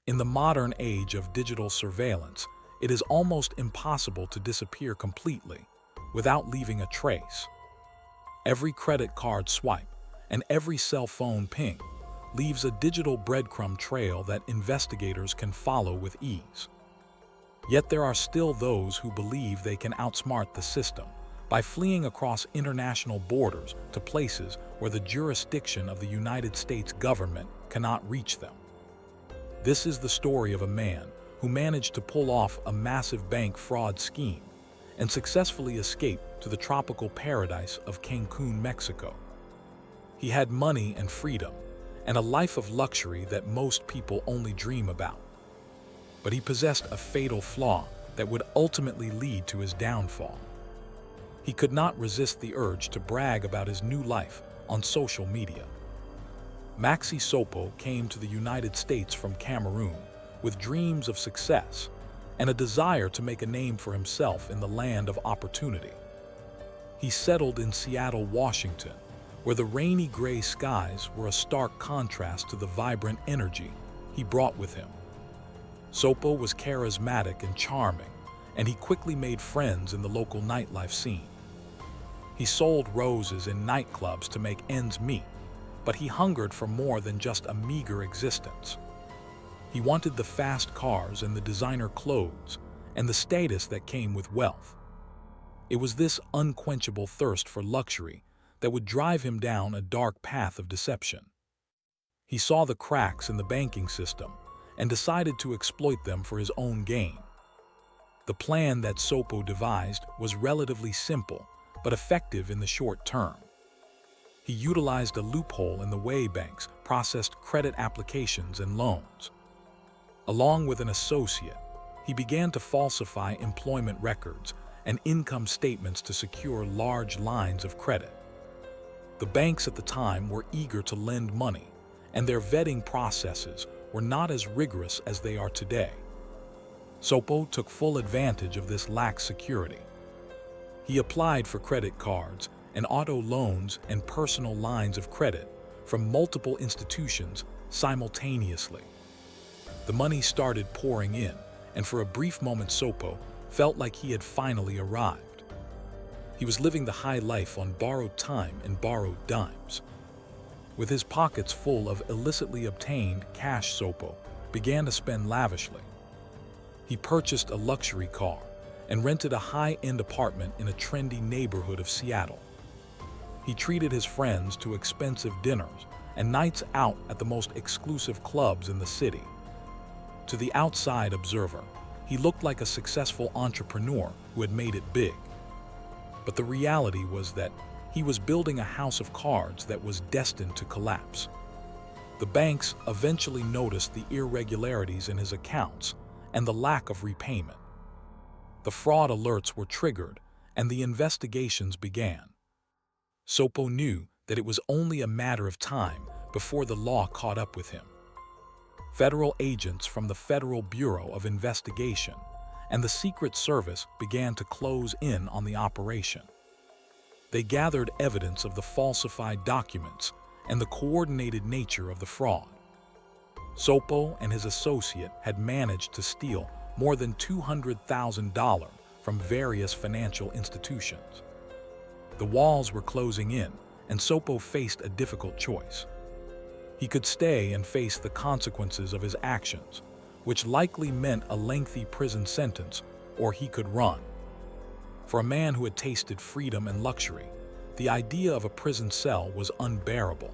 In the modern age of digital surveillance, it is almost impossible to disappear completely without leaving a trace. Every credit card swipe and every cell phone ping leaves a digital breadcrumb trail that investigators can follow with ease. Yet there are still those who believe they can outsmart the system by fleeing across international borders to places where the jurisdiction of the United States government cannot reach them. This is the story of a man who managed to pull off a massive bank fraud scheme and successfully escape to the tropical paradise of Cancun, Mexico. He had money and freedom, and a life of luxury that most people only dream about. But he possessed a fatal flaw that would ultimately lead to his downfall. He could not resist the urge to brag about his new life on social media. Maxi Sopo came to the United States from Cameroon with dreams of success and a desire to make a name for himself in the land of opportunity. He settled in Seattle, Washington, where the rainy gray skies were a stark contrast to the vibrant energy he brought with him. Sopo was charismatic and charming, and he quickly made friends in the local nightlife scene. He sold roses in nightclubs to make ends meet, but he hungered for more than just a meager existence. He wanted the fast cars and the designer clothes and the status that came with wealth. It was this unquenchable thirst for luxury that would drive him down a dark path of deception. He saw the cracks in the banking system and decided to exploit them for his own gain. The plan that Sopo devised was relatively simple, but effective in the short term. He utilized a loophole in the way banks processed credit applications and loans. Along with an associate, he began to falsify employment records and income statements to secure large lines of credit. The banks at the time were eager to lend money, and their vetting processes were not as rigorous as they are today. Sopo took full advantage of this lax security. He applied for credit cards and auto loans and personal lines of credit from multiple institutions simultaneously. The money started pouring in, and for a brief moment Sopo felt like he had finally arrived. He was living the high life on borrowed time and borrowed dimes. With his pockets full of illicitly obtained cash, Sopo began to spend lavishly. He purchased a luxury car and rented a high-end apartment in a trendy neighborhood of Seattle. He treated his friends to expensive dinners and nights out at the most exclusive clubs in the city. To the outside observer, he looked like a successful entrepreneur who had made it big. But the reality was that he was building a house of cards that was destined to collapse. The banks eventually noticed the irregularities in his accounts and the lack of repayment. The fraud alerts were triggered, and the investigations began. Sopo knew that it was only a matter of time before the law caught up with him. Federal agents from the Federal Bureau of Investigation and the Secret Service began to close in on the operation. They gathered evidence of the falsified documents and the coordinated nature of the fraud. Sopo and his associate had managed to steal more than $200,000 from various financial institutions. The walls were closing in, and Sopo faced a difficult choice. He could stay and face the consequences of his actions, which likely meant a lengthy prison sentence, or he could run. For a man who had tasted freedom and luxury, the idea of a prison cell was unbearable.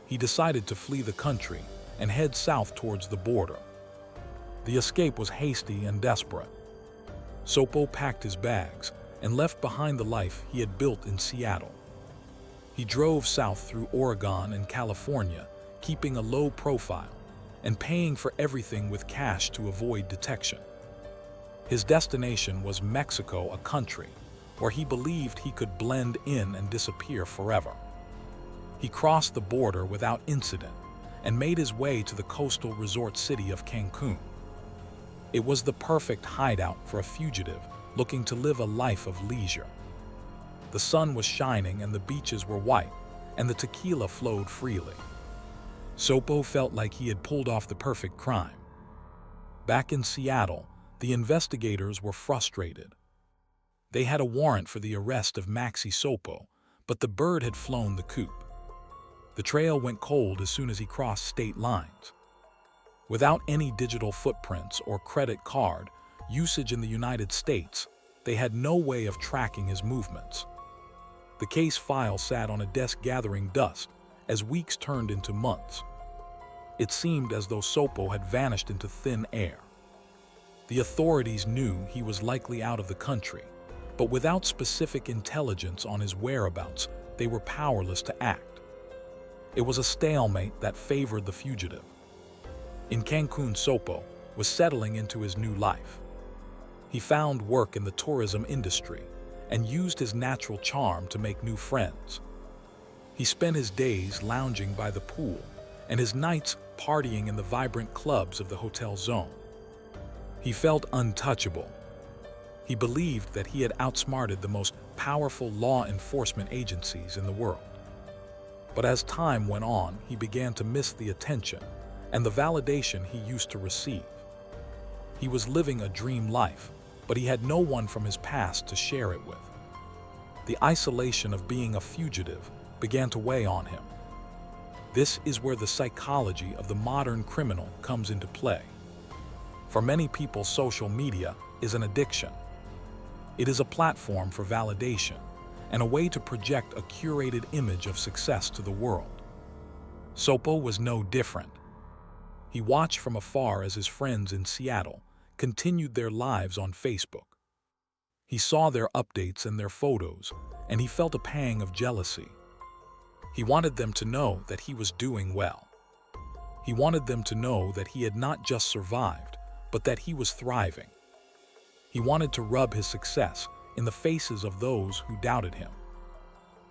He decided to flee the country and head south towards the border. The escape was hasty and desperate. Sopo packed his bags and left behind the life he had built in Seattle. He drove south through Oregon and California, keeping a low profile and paying for everything with cash to avoid detection. His destination was Mexico, a country where he believed he could blend in and disappear forever. He crossed the border without incident and made his way to the coastal resort city of Cancun. It was the perfect hideout for a fugitive looking to live a life of leisure. The sun was shining and the beaches were white, and the tequila flowed freely. Sopo felt like he had pulled off the perfect crime. Back in Seattle, the investigators were frustrated. They had a warrant for the arrest of Maxi Sopo, but the bird had flown the coop. The trail went cold as soon as he crossed state lines. Without any digital footprints or credit card usage in the United States, they had no way of tracking his movements. The case file sat on a desk gathering dust as weeks turned into months. It seemed as though Sopo had vanished into thin air. The authorities knew he was likely out of the country, but without specific intelligence on his whereabouts, they were powerless to act. It was a stalemate that favored the fugitive. In Cancun, Sopo was settling into his new life. He found work in the tourism industry and used his natural charm to make new friends. He spent his days lounging by the pool and his nights partying in the vibrant clubs of the hotel zone. He felt untouchable. He believed that he had outsmarted the most powerful law enforcement agencies in the world. But as time went on, he began to miss the attention and the validation he used to receive. He was living a dream life, but he had no one from his past to share it with. The isolation of being a fugitive began to weigh on him. This is where the psychology of the modern criminal comes into play. For many people, social media is an addiction. It is a platform for validation and a way to project a curated image of success to the world. Sopo was no different. He watched from afar as his friends in Seattle continued their lives on Facebook. He saw their updates and their photos, and he felt a pang of jealousy. He wanted them to know that he was doing well. He wanted them to know that he had not just survived, but that he was thriving. He wanted to rub his success in the faces of those who doubted him.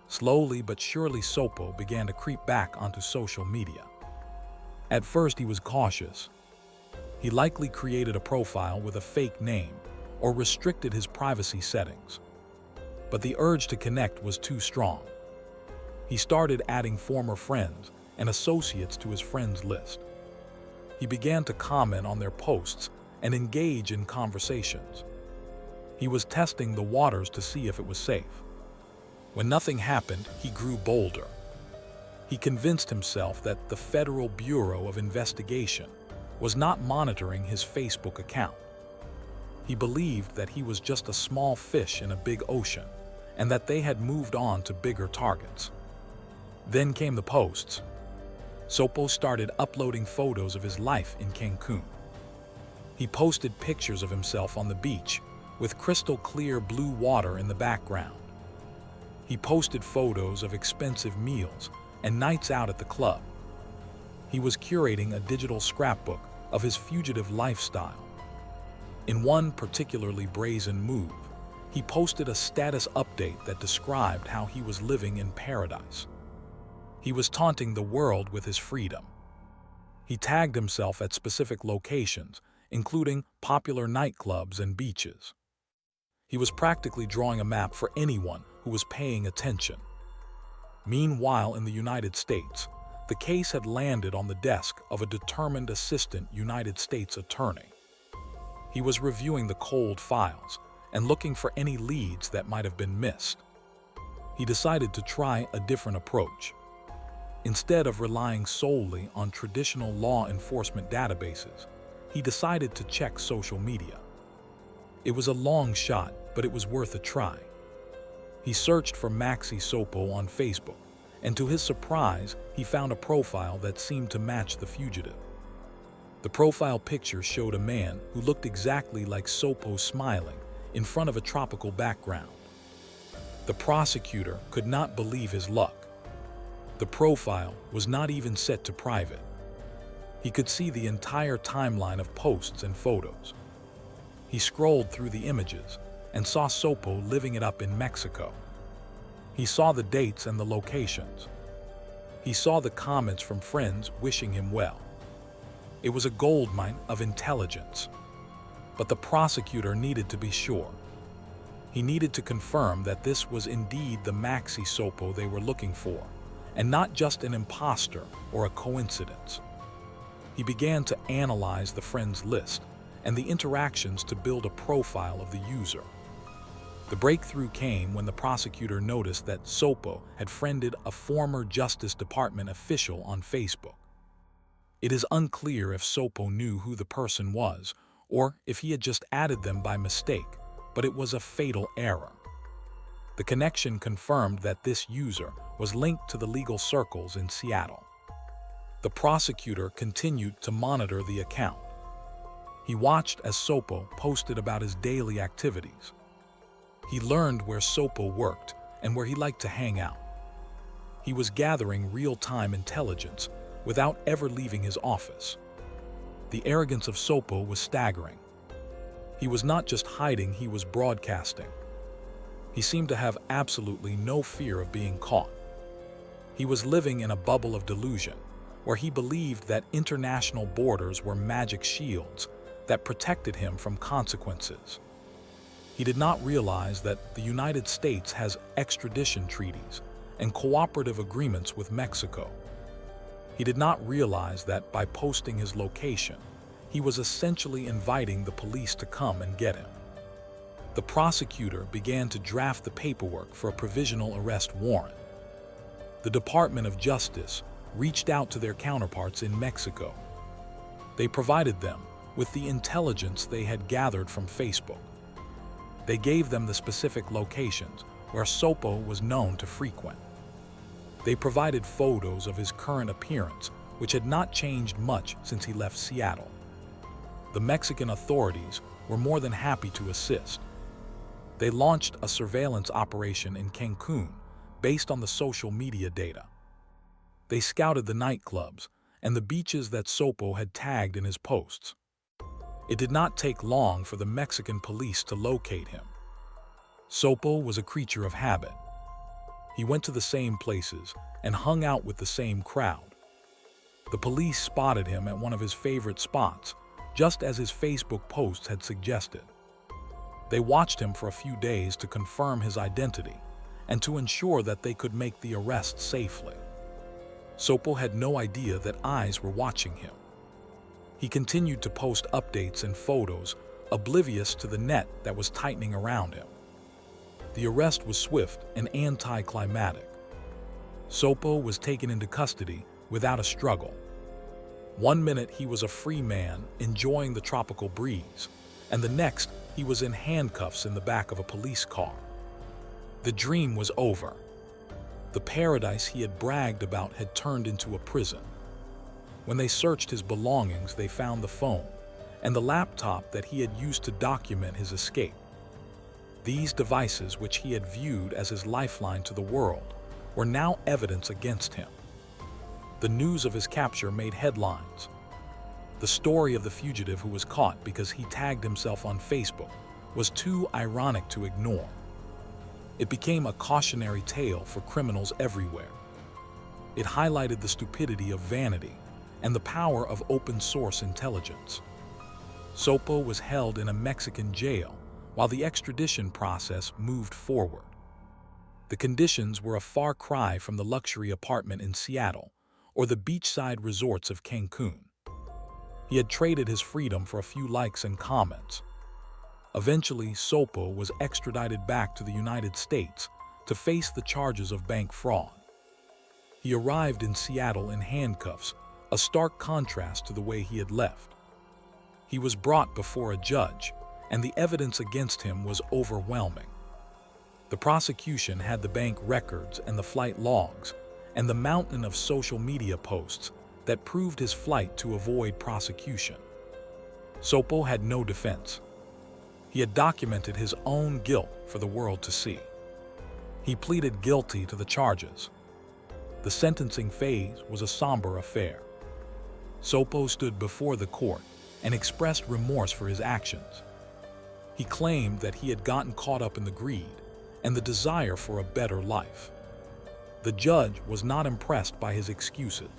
Slowly but surely, Sopo began to creep back onto social media. At first, he was cautious. He likely created a profile with a fake name or restricted his privacy settings. But the urge to connect was too strong. He started adding former friends and associates to his friends list. He began to comment on their posts and engage in conversations. He was testing the waters to see if it was safe. When nothing happened, he grew bolder. He convinced himself that the Federal Bureau of Investigation was not monitoring his Facebook account. He believed that he was just a small fish in a big ocean and that they had moved on to bigger targets. Then came the posts. Sopo started uploading photos of his life in Cancun. He posted pictures of himself on the beach with crystal clear blue water in the background. He posted photos of expensive meals and nights out at the club. He was curating a digital scrapbook of his fugitive lifestyle. In one particularly brazen move, he posted a status update that described how he was living in paradise. He was taunting the world with his freedom. He tagged himself at specific locations, including popular nightclubs and beaches. He was practically drawing a map for anyone who was paying attention. Meanwhile, in the United States, the case had landed on the desk of a determined assistant United States attorney. He was reviewing the cold files and looking for any leads that might have been missed. He decided to try a different approach. Instead of relying solely on traditional law enforcement databases, he decided to check social media. It was a long shot, but it was worth a try. He searched for Maxi Sopo on Facebook, and to his surprise, he found a profile that seemed to match the fugitive. The profile picture showed a man who looked exactly like Sopo smiling in front of a tropical background. The prosecutor could not believe his luck. The profile was not even set to private. He could see the entire timeline of posts and photos. He scrolled through the images and saw Sopo living it up in Mexico. He saw the dates and the locations. He saw the comments from friends wishing him well. It was a goldmine of intelligence. But the prosecutor needed to be sure. He needed to confirm that this was indeed the Maxi Sopo they were looking for, and not just an imposter or a coincidence. He began to analyze the friends list and the interactions to build a profile of the user. The breakthrough came when the prosecutor noticed that Sopo had friended a former Justice Department official on Facebook. It is unclear if Sopo knew who the person was, or if he had just added them by mistake, but it was a fatal error. The connection confirmed that this user was linked to the legal circles in Seattle. The prosecutor continued to monitor the account. He watched as Sopo posted about his daily activities. He learned where Sopo worked and where he liked to hang out. He was gathering real-time intelligence without ever leaving his office. The arrogance of Sopo was staggering. He was not just hiding, he was broadcasting. He seemed to have absolutely no fear of being caught. He was living in a bubble of delusion, where he believed that international borders were magic shields that protected him from consequences. He did not realize that the United States has extradition treaties and cooperative agreements with Mexico. He did not realize that by posting his location, he was essentially inviting the police to come and get him. The prosecutor began to draft the paperwork for a provisional arrest warrant. The Department of Justice reached out to their counterparts in Mexico. They provided them with the intelligence they had gathered from Facebook. They gave them the specific locations where Sopo was known to frequent. They provided photos of his current appearance, which had not changed much since he left Seattle. The Mexican authorities were more than happy to assist. They launched a surveillance operation in Cancun based on the social media data. They scouted the nightclubs and the beaches that Sopo had tagged in his posts. It did not take long for the Mexican police to locate him. Sopo was a creature of habit. He went to the same places and hung out with the same crowd. The police spotted him at one of his favorite spots, just as his Facebook posts had suggested. They watched him for a few days to confirm his identity and to ensure that they could make the arrest safely. Sopo had no idea that eyes were watching him. He continued to post updates and photos, oblivious to the net that was tightening around him. The arrest was swift and anticlimactic. Sopo was taken into custody without a struggle. One minute he was a free man enjoying the tropical breeze, and the next he was in handcuffs in the back of a police car. The dream was over. The paradise he had bragged about had turned into a prison. When they searched his belongings, they found the phone and the laptop that he had used to document his escape. These devices, which he had viewed as his lifeline to the world, were now evidence against him. The news of his capture made headlines. The story of the fugitive who was caught because he tagged himself on Facebook was too ironic to ignore. It became a cautionary tale for criminals everywhere. It highlighted the stupidity of vanity and the power of open-source intelligence. Sopo was held in a Mexican jail while the extradition process moved forward. The conditions were a far cry from the luxury apartment in Seattle or the beachside resorts of Cancun. He had traded his freedom for a few likes and comments. Eventually, Sopo was extradited back to the United States to face the charges of bank fraud. He arrived in Seattle in handcuffs, a stark contrast to the way he had left. He was brought before a judge, and the evidence against him was overwhelming. The prosecution had the bank records and the flight logs, and the mountain of social media posts that proved his flight to avoid prosecution. Sopo had no defense. He had documented his own guilt for the world to see. He pleaded guilty to the charges. The sentencing phase was a somber affair. Sopo stood before the court and expressed remorse for his actions. He claimed that he had gotten caught up in the greed and the desire for a better life. The judge was not impressed by his excuses.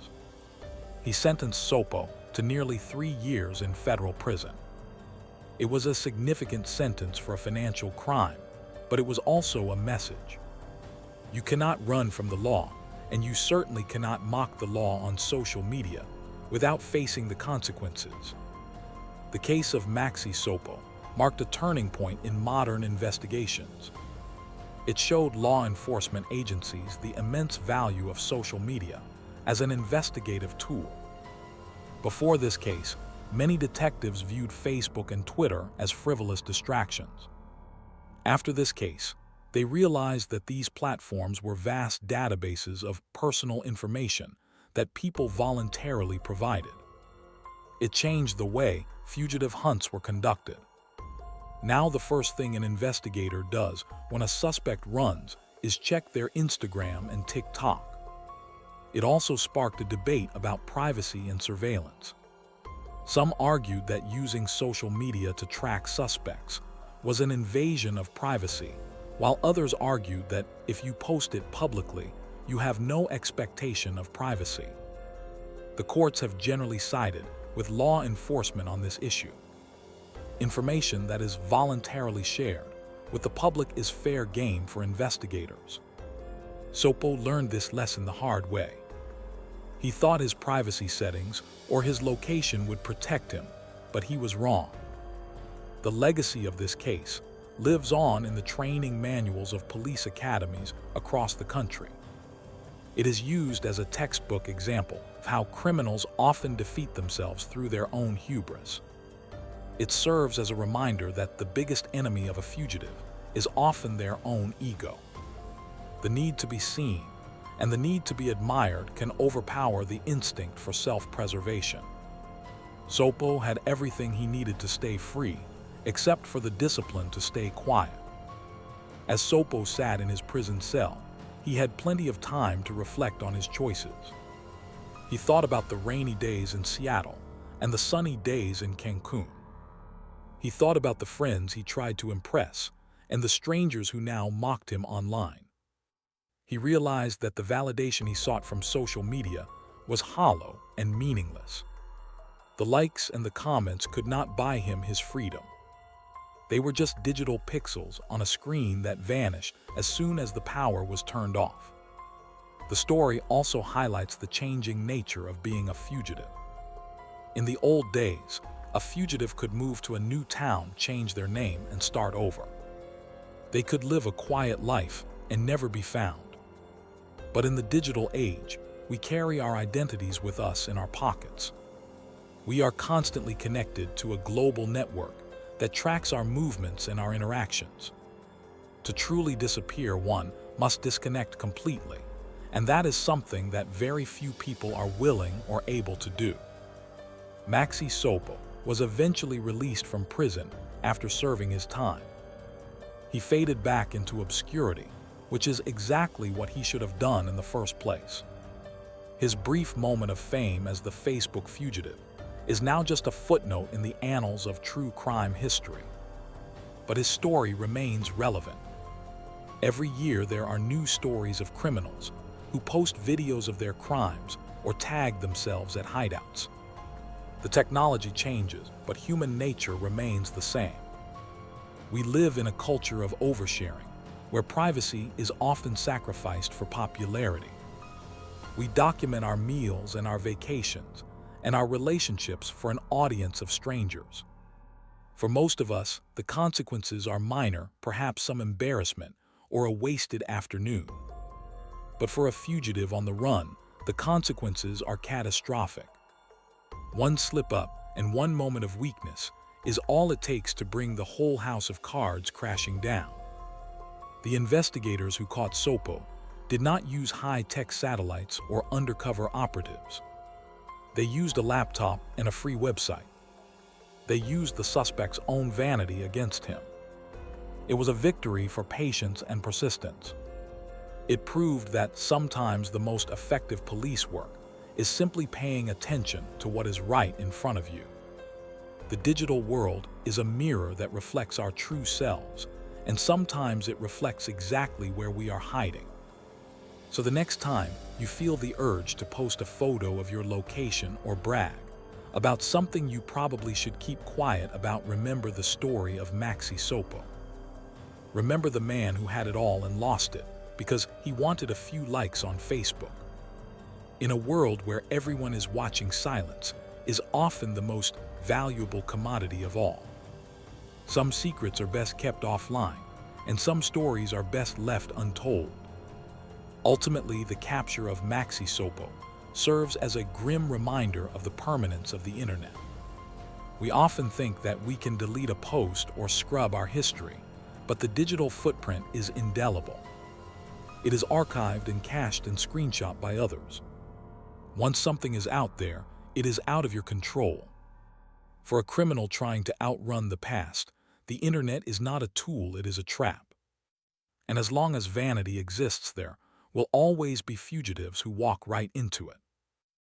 He sentenced Sopo to nearly 3 years in federal prison. It was a significant sentence for a financial crime, but it was also a message. You cannot run from the law, and you certainly cannot mock the law on social media without facing the consequences. The case of Maxi Sopo marked a turning point in modern investigations. It showed law enforcement agencies the immense value of social media as an investigative tool. Before this case, many detectives viewed Facebook and Twitter as frivolous distractions. After this case, they realized that these platforms were vast databases of personal information that people voluntarily provided. It changed the way fugitive hunts were conducted. Now the first thing an investigator does when a suspect runs is check their Instagram and TikTok. It also sparked a debate about privacy and surveillance. Some argued that using social media to track suspects was an invasion of privacy, while others argued that if you post it publicly, you have no expectation of privacy. The courts have generally sided with law enforcement on this issue. Information that is voluntarily shared with the public is fair game for investigators. Sopo learned this lesson the hard way. He thought his privacy settings or his location would protect him, but he was wrong. The legacy of this case lives on in the training manuals of police academies across the country. It is used as a textbook example of how criminals often defeat themselves through their own hubris. It serves as a reminder that the biggest enemy of a fugitive is often their own ego. The need to be seen and the need to be admired can overpower the instinct for self-preservation. Sopo had everything he needed to stay free, except for the discipline to stay quiet. As Sopo sat in his prison cell, he had plenty of time to reflect on his choices. He thought about the rainy days in Seattle and the sunny days in Cancun. He thought about the friends he tried to impress and the strangers who now mocked him online. He realized that the validation he sought from social media was hollow and meaningless. The likes and the comments could not buy him his freedom. They were just digital pixels on a screen that vanished as soon as the power was turned off. The story also highlights the changing nature of being a fugitive. In the old days, a fugitive could move to a new town, change their name, and start over. They could live a quiet life and never be found. But in the digital age, we carry our identities with us in our pockets. We are constantly connected to a global network that tracks our movements and our interactions. To truly disappear, one must disconnect completely, and that is something that very few people are willing or able to do. Maxi Sopo was eventually released from prison after serving his time. He faded back into obscurity, which is exactly what he should have done in the first place. His brief moment of fame as the Facebook fugitive is now just a footnote in the annals of true crime history. But his story remains relevant. Every year there are new stories of criminals who post videos of their crimes or tag themselves at hideouts. The technology changes, but human nature remains the same. We live in a culture of oversharing, where privacy is often sacrificed for popularity. We document our meals and our vacations and our relationships for an audience of strangers. For most of us, the consequences are minor, perhaps some embarrassment or a wasted afternoon. But for a fugitive on the run, the consequences are catastrophic. One slip-up and one moment of weakness is all it takes to bring the whole house of cards crashing down. The investigators who caught Sopo did not use high-tech satellites or undercover operatives. They used a laptop and a free website. They used the suspect's own vanity against him. It was a victory for patience and persistence. It proved that sometimes the most effective police work is simply paying attention to what is right in front of you. The digital world is a mirror that reflects our true selves, and sometimes it reflects exactly where we are hiding. So the next time you feel the urge to post a photo of your location or brag about something you probably should keep quiet about, remember the story of Maxi Sopo. Remember the man who had it all and lost it because he wanted a few likes on Facebook. In a world where everyone is watching silence, is often the most valuable commodity of all. Some secrets are best kept offline, and some stories are best left untold. Ultimately, the capture of Maxi Sopo serves as a grim reminder of the permanence of the internet. We often think that we can delete a post or scrub our history, but the digital footprint is indelible. It is archived and cached and screenshot by others. Once something is out there, it is out of your control. For a criminal trying to outrun the past, the internet is not a tool, it is a trap. And as long as vanity exists there, will always be fugitives who walk right into it.